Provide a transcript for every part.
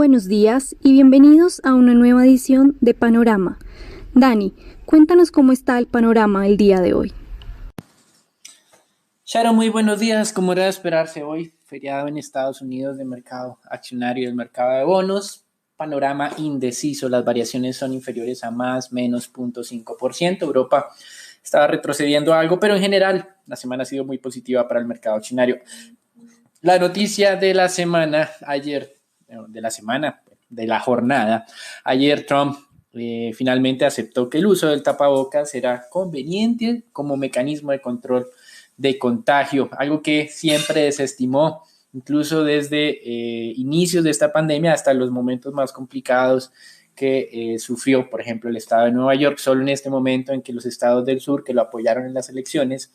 buenos días y bienvenidos a una nueva edición de Panorama. Dani, cuéntanos cómo está el panorama el día de hoy. Sharon, muy buenos días. Como era de esperarse hoy, feriado en Estados Unidos de mercado accionario y el mercado de bonos. Panorama indeciso, las variaciones son inferiores a más, menos 0.5%. Europa estaba retrocediendo algo, pero en general la semana ha sido muy positiva para el mercado accionario. La noticia de la semana ayer, de la jornada, ayer Trump finalmente aceptó que el uso del tapabocas será conveniente como mecanismo de control de contagio, algo que siempre desestimó, incluso desde inicios de esta pandemia hasta los momentos más complicados que sufrió, por ejemplo, el estado de Nueva York. Solo en este momento en que los estados del sur que lo apoyaron en las elecciones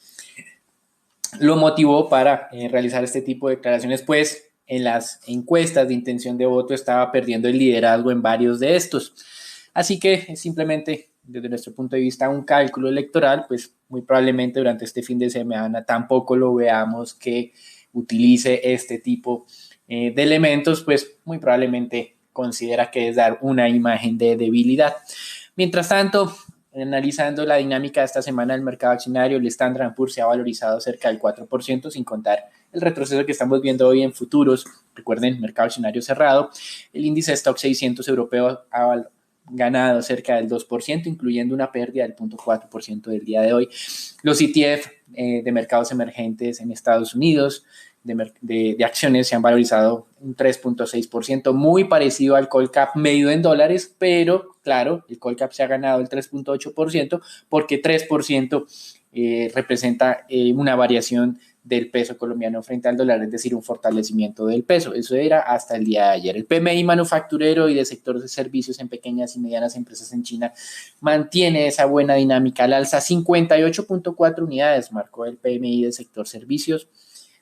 lo motivó para realizar este tipo de declaraciones, pues en las encuestas de intención de voto estaba perdiendo el liderazgo en varios de estos. Así que es simplemente, desde nuestro punto de vista, un cálculo electoral, pues muy probablemente durante este fin de semana tampoco lo veamos que utilice este tipo de elementos, pues muy probablemente considera que es dar una imagen de debilidad. Mientras tanto, analizando la dinámica de esta semana del mercado accionario, el Standard & Poor's se ha valorizado cerca del 4%, sin contar el retroceso que estamos viendo hoy en futuros. Recuerden, mercado accionario cerrado. El índice Stoxx 600 europeo ha ganado cerca del 2%, incluyendo una pérdida del 0.4% del día de hoy. Los ETF de mercados emergentes en Estados Unidos de acciones se han valorizado un 3.6%, muy parecido al Colcap medido en dólares, pero claro, el Colcap se ha ganado el 3.8% porque 3% representa una variación del peso colombiano frente al dólar, es decir, un fortalecimiento del peso. Eso era hasta el día de ayer. El PMI manufacturero y de sector de servicios en pequeñas y medianas empresas en China mantiene esa buena dinámica al alza. 58.4 unidades marcó el PMI del sector servicios,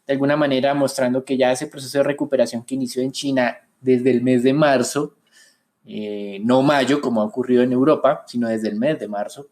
de alguna manera mostrando que ya ese proceso de recuperación que inició en China desde el mes de marzo, no mayo como ha ocurrido en Europa, sino desde el mes de marzo,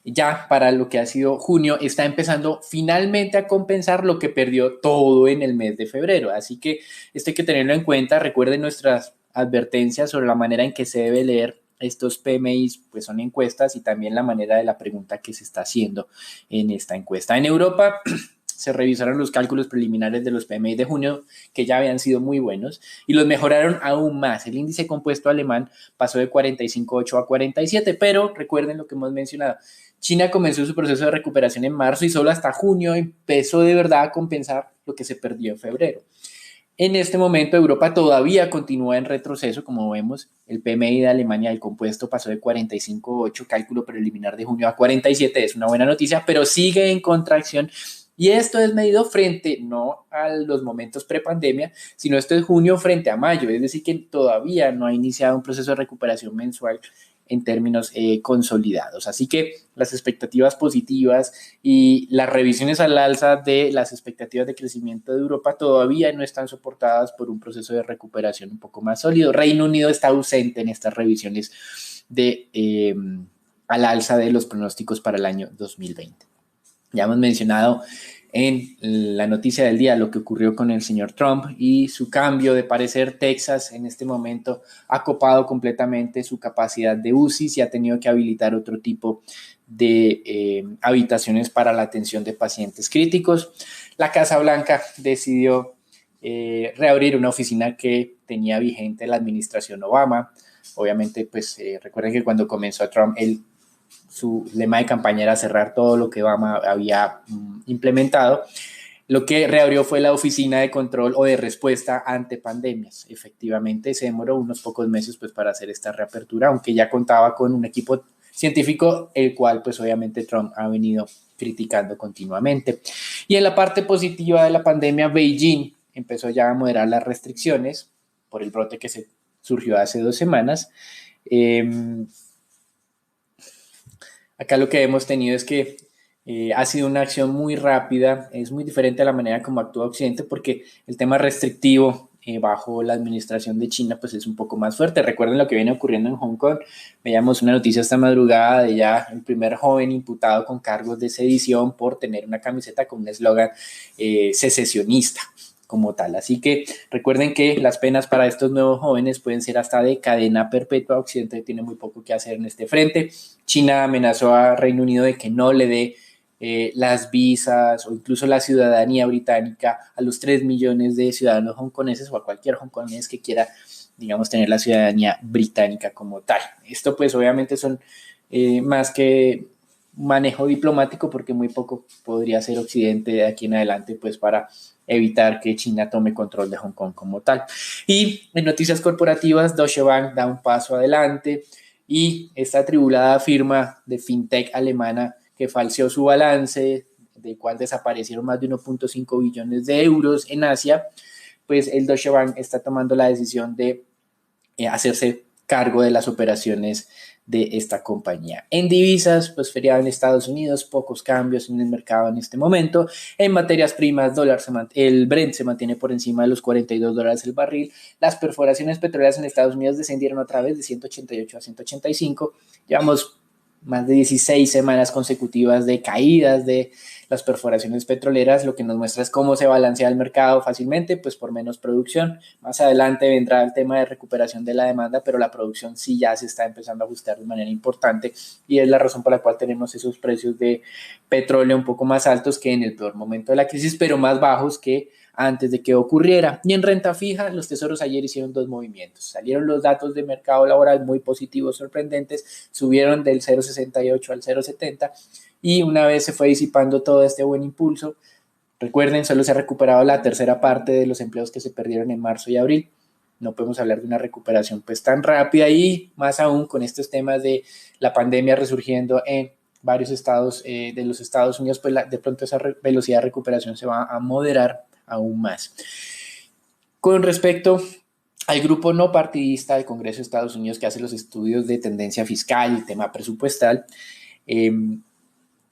ya para lo que ha sido junio, está empezando finalmente a compensar lo que perdió todo en el mes de febrero. Así que esto hay que tenerlo en cuenta. Recuerden nuestras advertencias sobre la manera en que se debe leer estos PMIs, pues son encuestas, y también la manera de la pregunta que se está haciendo en esta encuesta. En Europa se revisaron los cálculos preliminares de los PMI de junio, que ya habían sido muy buenos, y los mejoraron aún más. El índice compuesto alemán pasó de 45.8 a 47, pero recuerden lo que hemos mencionado. China comenzó su proceso de recuperación en marzo y solo hasta junio empezó de verdad a compensar lo que se perdió en febrero. En este momento Europa todavía continúa en retroceso, como vemos. El PMI de Alemania del compuesto pasó de 45.8, cálculo preliminar de junio, a 47, es una buena noticia, pero sigue en contracción. Y esto es medido frente no a los momentos prepandemia, sino esto es junio frente a mayo, es decir que todavía no ha iniciado un proceso de recuperación mensual en términos consolidados. Así que las expectativas positivas y las revisiones al alza de las expectativas de crecimiento de Europa todavía no están soportadas por un proceso de recuperación un poco más sólido. Reino Unido está ausente en estas revisiones al alza de los pronósticos para el año 2020. Ya hemos mencionado en la noticia del día lo que ocurrió con el señor Trump y su cambio de parecer. Texas en este momento ha copado completamente su capacidad de UCIs y ha tenido que habilitar otro tipo de habitaciones para la atención de pacientes críticos. La Casa Blanca decidió reabrir una oficina que tenía vigente la administración Obama. Obviamente, pues recuerden que cuando comenzó Trump, su lema de campaña era cerrar todo lo que Obama había implementado. Lo que reabrió fue la oficina de control o de respuesta ante pandemias. Efectivamente, se demoró unos pocos meses pues, para hacer esta reapertura, aunque ya contaba con un equipo científico, el cual pues obviamente Trump ha venido criticando continuamente. Y en la parte positiva de la pandemia, Beijing empezó ya a moderar las restricciones por el brote que se surgió hace 2 semanas. Acá lo que hemos tenido es que ha sido una acción muy rápida, es muy diferente a la manera como actúa Occidente, porque el tema restrictivo bajo la administración de China pues es un poco más fuerte. Recuerden lo que viene ocurriendo en Hong Kong. Veíamos una noticia esta madrugada de ya el primer joven imputado con cargos de sedición por tener una camiseta con un eslogan secesionista. como tal. Así que recuerden que las penas para estos nuevos jóvenes pueden ser hasta de cadena perpetua. Occidente tiene muy poco que hacer en este frente. China amenazó a Reino Unido de que no le dé las visas o incluso la ciudadanía británica a los 3 millones de ciudadanos hongkoneses o a cualquier hongkonés que quiera, digamos, tener la ciudadanía británica como tal. Esto pues obviamente son más que manejo diplomático, porque muy poco podría hacer Occidente de aquí en adelante pues para evitar que China tome control de Hong Kong como tal. Y en noticias corporativas, Deutsche Bank da un paso adelante y esta atribulada firma de fintech alemana que falseó su balance, del cual desaparecieron más de 1.5 billones de euros en Asia, pues el Deutsche Bank está tomando la decisión de hacerse cargo de las operaciones de esta compañía. En divisas, pues feriado en Estados Unidos, pocos cambios en el mercado en este momento. En materias primas, el Brent se mantiene por encima de los $42 el barril. Las perforaciones petroleras en Estados Unidos descendieron otra vez de 188 a 185. Llevamos más de 16 semanas consecutivas de caídas de las perforaciones petroleras, lo que nos muestra es cómo se balancea el mercado fácilmente, pues por menos producción. Más adelante vendrá el tema de recuperación de la demanda, pero la producción sí ya se está empezando a ajustar de manera importante y es la razón por la cual tenemos esos precios de petróleo un poco más altos que en el peor momento de la crisis, pero más bajos que antes de que ocurriera. Y en renta fija, los tesoros ayer hicieron dos movimientos. Salieron los datos de mercado laboral muy positivos, sorprendentes, subieron del 0,68 al 0,70 y una vez se fue disipando todo este buen impulso, recuerden, solo se ha recuperado la tercera parte de los empleos que se perdieron en marzo y abril. No podemos hablar de una recuperación pues tan rápida y más aún con estos temas de la pandemia resurgiendo en varios estados de los Estados Unidos, pues de pronto esa velocidad de recuperación se va a moderar aún más. Con respecto al grupo no partidista del Congreso de Estados Unidos que hace los estudios de tendencia fiscal y tema presupuestal,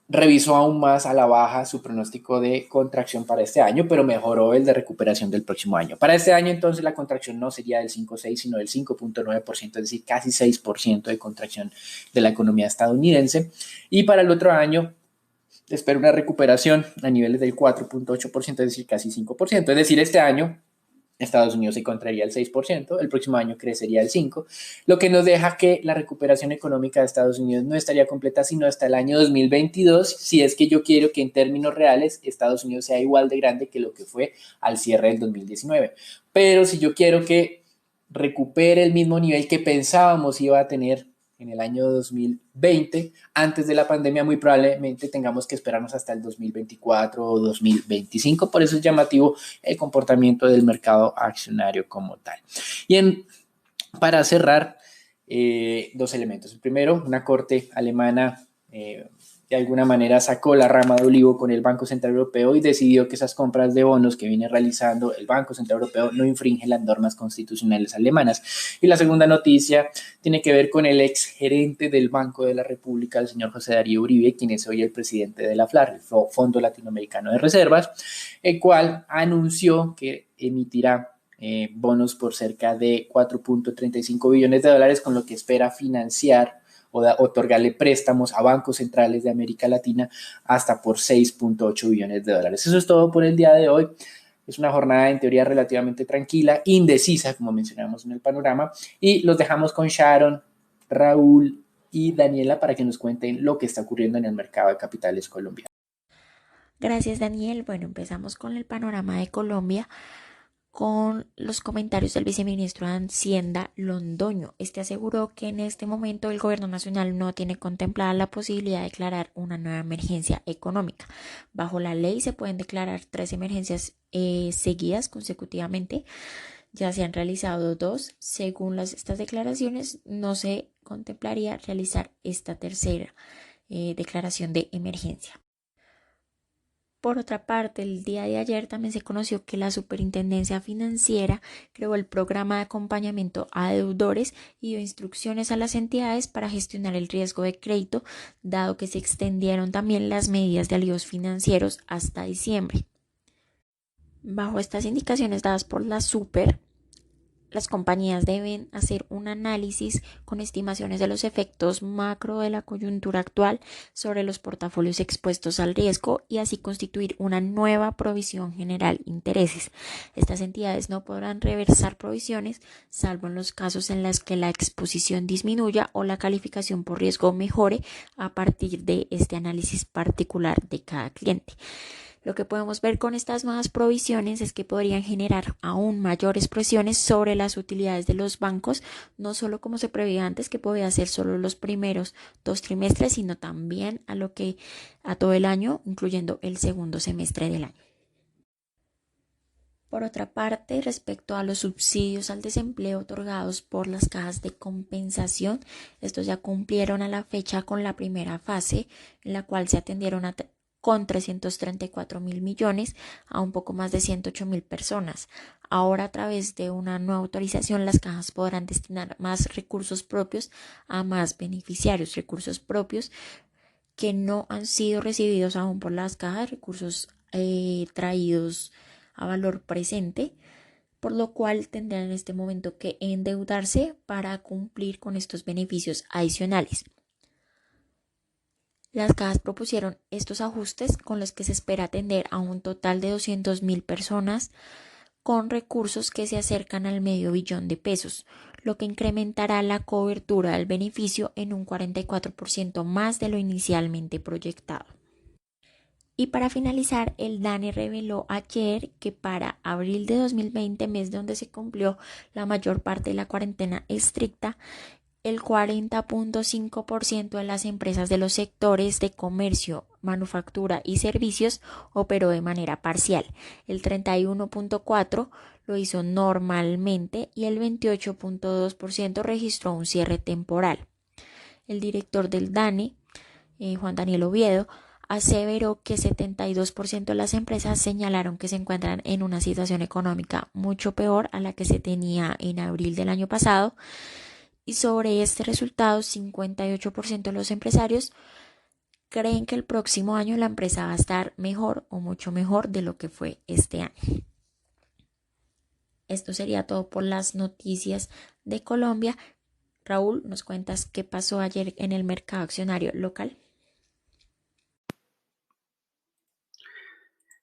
revisó aún más a la baja su pronóstico de contracción para este año, pero mejoró el de recuperación del próximo año. Para este año, entonces, la contracción no sería del 5,6, sino del 5,9%, es decir, casi 6% de contracción de la economía estadounidense. Y para el otro año, espera una recuperación a niveles del 4,8%, es decir, casi 5%. Es decir, este año Estados Unidos se contraería el 6%, el próximo año crecería el 5%, lo que nos deja que la recuperación económica de Estados Unidos no estaría completa sino hasta el año 2022, si es que yo quiero que en términos reales Estados Unidos sea igual de grande que lo que fue al cierre del 2019. Pero si yo quiero que recupere el mismo nivel que pensábamos iba a tener en el año 2020, antes de la pandemia, muy probablemente tengamos que esperarnos hasta el 2024 o 2025. Por eso es llamativo el comportamiento del mercado accionario como tal. Y para cerrar, dos elementos. El primero, una corte alemana de alguna manera sacó la rama de olivo con el Banco Central Europeo y decidió que esas compras de bonos que viene realizando el Banco Central Europeo no infringen las normas constitucionales alemanas. Y la segunda noticia tiene que ver con el ex gerente del Banco de la República, el señor José Darío Uribe, quien es hoy el presidente de la FLAR, el Fondo Latinoamericano de Reservas, el cual anunció que emitirá bonos por cerca de 4.35 billones de dólares, con lo que espera financiar o otorgarle préstamos a bancos centrales de América Latina hasta por 6.8 billones de dólares. Eso es todo por el día de hoy. Es una jornada en teoría relativamente tranquila, indecisa, como mencionamos en el panorama, y los dejamos con Sharon, Raúl y Daniela para que nos cuenten lo que está ocurriendo en el mercado de capitales colombiano. Gracias, Daniel. Bueno, empezamos con el panorama de Colombia, con los comentarios del viceministro de Hacienda, Londoño. Este aseguró que en este momento el gobierno nacional no tiene contemplada la posibilidad de declarar una nueva emergencia económica. Bajo la ley se pueden declarar 3 emergencias seguidas consecutivamente. Ya se han realizado 2. Según estas declaraciones, no se contemplaría realizar esta tercera declaración de emergencia. Por otra parte, el día de ayer también se conoció que la Superintendencia Financiera creó el programa de acompañamiento a deudores y dio instrucciones a las entidades para gestionar el riesgo de crédito, dado que se extendieron también las medidas de alivios financieros hasta diciembre. Bajo estas indicaciones dadas por la Super, las compañías deben hacer un análisis con estimaciones de los efectos macro de la coyuntura actual sobre los portafolios expuestos al riesgo y así constituir una nueva provisión general intereses. Estas entidades no podrán reversar provisiones salvo en los casos en los que la exposición disminuya o la calificación por riesgo mejore a partir de este análisis particular de cada cliente. Lo que podemos ver con estas nuevas provisiones es que podrían generar aún mayores presiones sobre las utilidades de los bancos, no solo como se preveía antes, que podía ser solo los primeros 2 trimestres, sino también a todo el año, incluyendo el segundo semestre del año. Por otra parte, respecto a los subsidios al desempleo otorgados por las cajas de compensación, estos ya cumplieron a la fecha con la primera fase, en la cual se atendieron con 334.000 millones a un poco más de 108.000 personas. Ahora, a través de una nueva autorización, las cajas podrán destinar más recursos propios a más beneficiarios, recursos propios que no han sido recibidos aún por las cajas, recursos traídos a valor presente, por lo cual tendrán en este momento que endeudarse para cumplir con estos beneficios adicionales. Las cajas propusieron estos ajustes con los que se espera atender a un total de 200.000 personas con recursos que se acercan al medio billón de pesos, lo que incrementará la cobertura del beneficio en un 44% más de lo inicialmente proyectado. Y para finalizar, el DANE reveló ayer que para abril de 2020, mes donde se cumplió la mayor parte de la cuarentena estricta, el 40.5% de las empresas de los sectores de comercio, manufactura y servicios operó de manera parcial. El 31.4% lo hizo normalmente y el 28.2% registró un cierre temporal. El director del DANE, Juan Daniel Oviedo, aseveró que 72% de las empresas señalaron que se encuentran en una situación económica mucho peor a la que se tenía en abril del año pasado. Y sobre este resultado, 58% de los empresarios creen que el próximo año la empresa va a estar mejor o mucho mejor de lo que fue este año. Esto sería todo por las noticias de Colombia. Raúl, ¿nos cuentas qué pasó ayer en el mercado accionario local?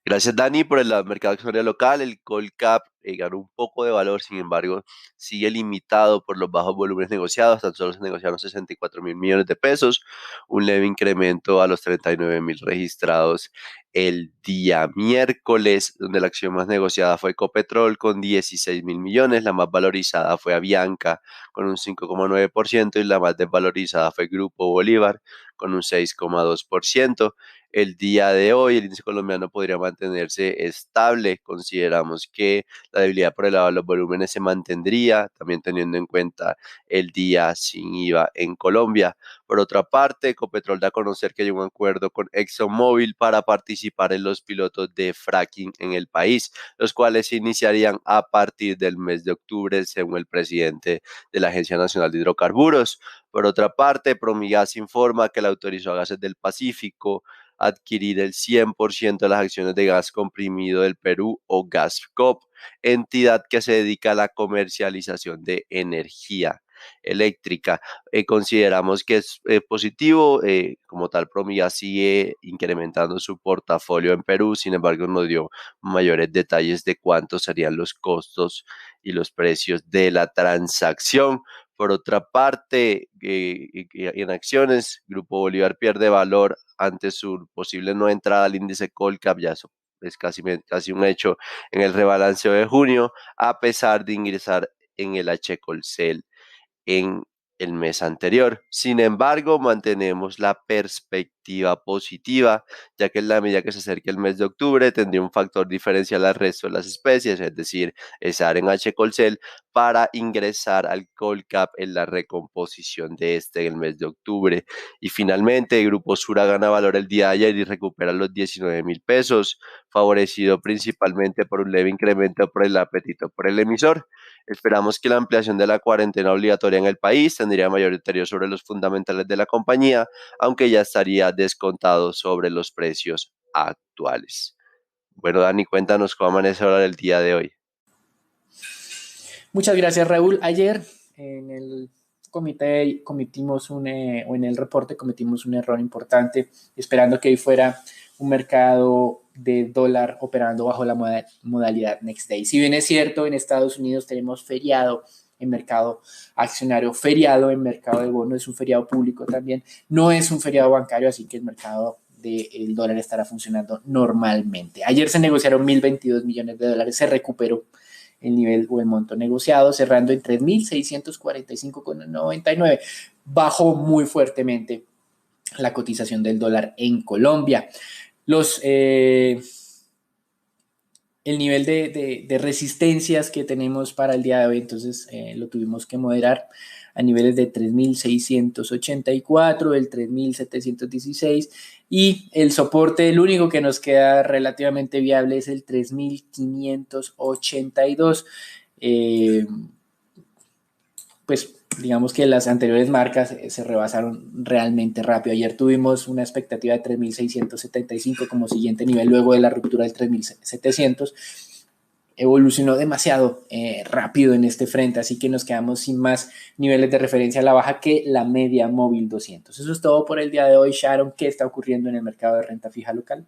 Gracias, Dani, por el mercado accionario local. El Colcap ganó un poco de valor, sin embargo, sigue limitado por los bajos volúmenes negociados. Tan solo se negociaron 64.000 millones de pesos, un leve incremento a los 39.000 registrados el día miércoles, donde la acción más negociada fue Ecopetrol con 16.000 millones, la más valorizada fue Avianca con un 5,9% y la más desvalorizada fue Grupo Bolívar con un 6,2%. El día de hoy el índice colombiano podría mantenerse estable. Consideramos que la debilidad por el lado de los volúmenes se mantendría, también teniendo en cuenta el día sin IVA en Colombia. Por otra parte, Ecopetrol da a conocer que hay un acuerdo con ExxonMobil para participar en los pilotos de fracking en el país, los cuales se iniciarían a partir del mes de octubre, según el presidente de la Agencia Nacional de Hidrocarburos. Por otra parte, Promigas informa que le autorizó a Gases del Pacífico adquirir el 100% de las acciones de gas comprimido del Perú o Gascop, entidad que se dedica a la comercialización de energía eléctrica. Consideramos que es positivo, como tal Promigas sigue incrementando su portafolio en Perú, sin embargo no dio mayores detalles de cuántos serían los costos y los precios de la transacción. Por otra parte, en acciones, Grupo Bolívar pierde valor ante su posible no entrada al índice Colcap, ya eso es casi un hecho en el rebalanceo de junio, a pesar de ingresar en el H. Colcel en el mes anterior. Sin embargo, mantenemos la perspectiva positiva, ya que en la medida que se acerque el mes de octubre tendría un factor diferencial al resto de las especies, es decir, estar en H. Colcel para ingresar al Colcap en la recomposición de este en el mes de octubre. Y finalmente, el Grupo Sura gana valor el día de ayer y recupera los 19.000 pesos, favorecido principalmente por un leve incremento por el apetito por el emisor. Esperamos que la ampliación de la cuarentena obligatoria en el país tendría mayor deterioro sobre los fundamentales de la compañía, aunque ya estaría descontado sobre los precios actuales. Bueno, Dani, cuéntanos cómo amanece ahora el día de hoy. Muchas gracias, Raúl. Ayer en el comité cometimos o en el reporte cometimos un error importante, esperando que hoy fuera un mercado de dólar operando bajo la modalidad Next Day. Si bien es cierto, en Estados Unidos tenemos feriado en mercado accionario, feriado en mercado de bonos, es un feriado público también, no es un feriado bancario, así que el mercado del dólar estará funcionando normalmente. Ayer se negociaron 1.022 millones de dólares, se recuperó el nivel o el monto negociado, cerrando en 3.645,99. Bajó muy fuertemente la cotización del dólar en Colombia. El nivel de resistencias que tenemos para el día de hoy, entonces lo tuvimos que moderar a niveles de 3.684, el 3.716 y el soporte, el único que nos queda relativamente viable es el 3.582. Pues digamos que las anteriores marcas se rebasaron realmente rápido. Ayer tuvimos una expectativa de 3.675 como siguiente nivel luego de la ruptura del 3.700. Evolucionó demasiado rápido en este frente, así que nos quedamos sin más niveles de referencia a la baja que la media móvil 200. Eso es todo por el día de hoy. Sharon, ¿qué está ocurriendo en el mercado de renta fija local?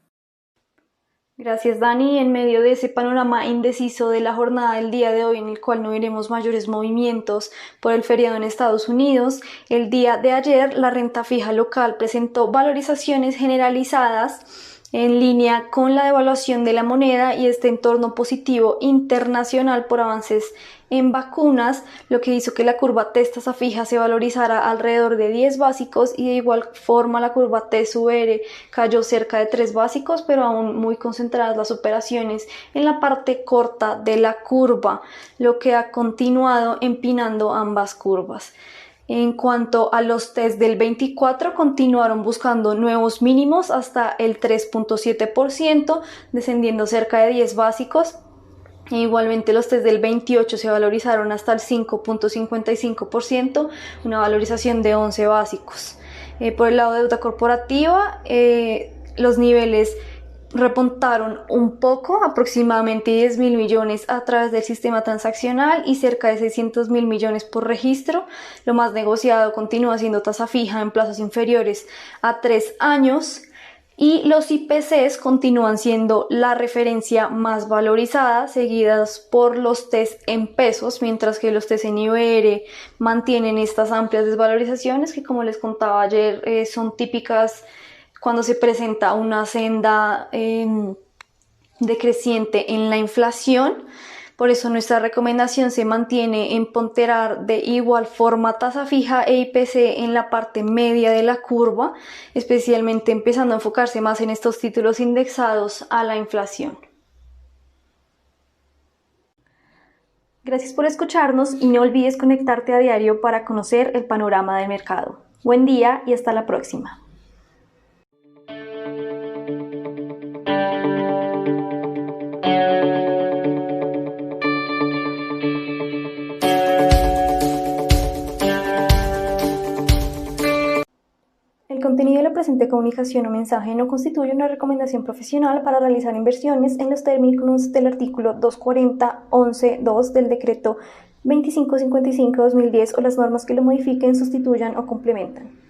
Gracias, Dani. En medio de ese panorama indeciso de la jornada del día de hoy, en el cual no veremos mayores movimientos por el feriado en Estados Unidos, el día de ayer la renta fija local presentó valorizaciones generalizadas en línea con la devaluación de la moneda y este entorno positivo internacional por avances en vacunas, lo que hizo que la curva TES-tasa fija se valorizara alrededor de 10 básicos y de igual forma la curva TES-UR cayó cerca de 3 básicos, pero aún muy concentradas las operaciones en la parte corta de la curva, lo que ha continuado empinando ambas curvas. En cuanto a los test del 24, continuaron buscando nuevos mínimos hasta el 3.7%, descendiendo cerca de 10 básicos. E igualmente los test del 28 se valorizaron hasta el 5.55%, una valorización de 11 básicos. Por el lado de deuda corporativa, los niveles repuntaron un poco, aproximadamente 10.000 millones a través del sistema transaccional y cerca de 600.000 millones por registro. Lo más negociado continúa siendo tasa fija en plazos inferiores a 3 años y los IPCs continúan siendo la referencia más valorizada, seguidas por los TES en pesos, mientras que los TES en IBR mantienen estas amplias desvalorizaciones que, como les contaba ayer, son típicas cuando se presenta una senda decreciente en la inflación. Por eso nuestra recomendación se mantiene en ponderar de igual forma tasa fija e IPC en la parte media de la curva, especialmente empezando a enfocarse más en estos títulos indexados a la inflación. Gracias por escucharnos y no olvides conectarte a diario para conocer el panorama del mercado. Buen día y hasta la próxima. El contenido de la presente comunicación o mensaje no constituye una recomendación profesional para realizar inversiones en los términos del artículo 240.11.2 del decreto 2555/2010 o las normas que lo modifiquen, sustituyan o complementan.